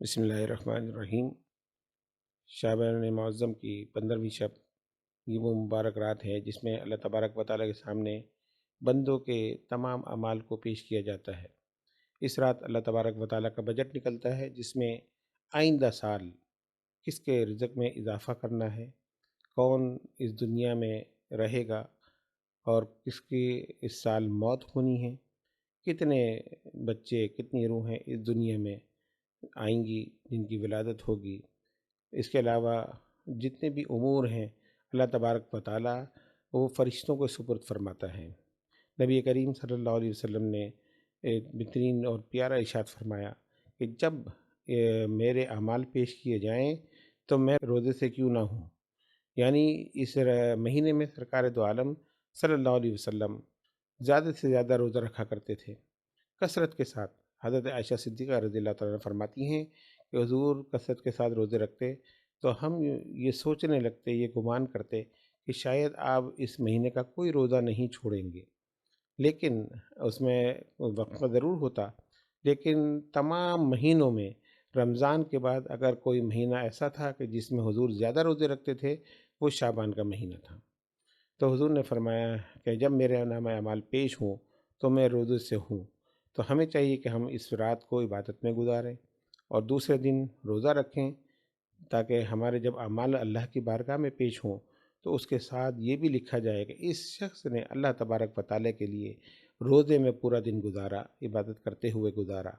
بسم اللہ الرحمن الرحیم۔ شعبان معظم کی 15ویں شب یہ وہ مبارک رات ہے جس میں اللہ تبارک و تعالیٰ کے سامنے بندوں کے تمام اعمال کو پیش کیا جاتا ہے۔ اس رات اللہ تبارک و تعالیٰ کا بجٹ نکلتا ہے جس میں آئندہ سال کس کے رزق میں اضافہ کرنا ہے، کون اس دنیا میں رہے گا اور کس کی اس سال موت ہونی ہے، کتنے بچے کتنی روحیں اس دنیا میں آئیں گی جن کی ولادت ہوگی۔ اس کے علاوہ جتنے بھی امور ہیں اللہ تبارک و تعالیٰ وہ فرشتوں کو سپرد فرماتا ہے۔ نبی کریم صلی اللہ علیہ وسلم نے ایک بہترین اور پیارا ارشاد فرمایا کہ جب میرے اعمال پیش کیے جائیں تو میں روزے سے کیوں نہ ہوں، یعنی اس مہینے میں سرکار دو عالم صلی اللہ علیہ وسلم زیادہ سے زیادہ روزہ رکھا کرتے تھے کثرت کے ساتھ۔ حضرت عائشہ صدیقہ رضی اللہ تعالیٰ عنہ فرماتی ہیں کہ حضور کثرت کے ساتھ روزے رکھتے تو ہم یہ سوچنے لگتے، یہ گمان کرتے کہ شاید آپ اس مہینے کا کوئی روزہ نہیں چھوڑیں گے، لیکن اس میں وقفہ ضرور ہوتا، لیکن تمام مہینوں میں رمضان کے بعد اگر کوئی مہینہ ایسا تھا کہ جس میں حضور زیادہ روزے رکھتے تھے وہ شعبان کا مہینہ تھا۔ تو حضور نے فرمایا کہ جب میرے نامہ اعمال پیش ہوں تو میں روزے سے ہوں، تو ہمیں چاہیے کہ ہم اس رات کو عبادت میں گزاریں اور دوسرے دن روزہ رکھیں، تاکہ ہمارے جب اعمال اللہ کی بارگاہ میں پیش ہوں تو اس کے ساتھ یہ بھی لکھا جائے کہ اس شخص نے اللہ تبارک و تعالیٰ کے لیے روزے میں پورا دن گزارا، عبادت کرتے ہوئے گزارا،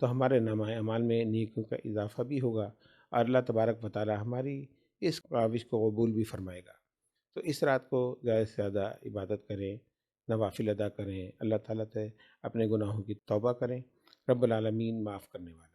تو ہمارے نامہ اعمال میں نیکیوں کا اضافہ بھی ہوگا اور اللہ تبارک و تعالیٰ ہماری اس کاوش کو قبول بھی فرمائے گا۔ تو اس رات کو زیادہ سے زیادہ عبادت کریں، نوافل ادا کریں، اللہ تعالیٰ سے اپنے گناہوں کی توبہ کریں۔ رب العالمین معاف کرنے والا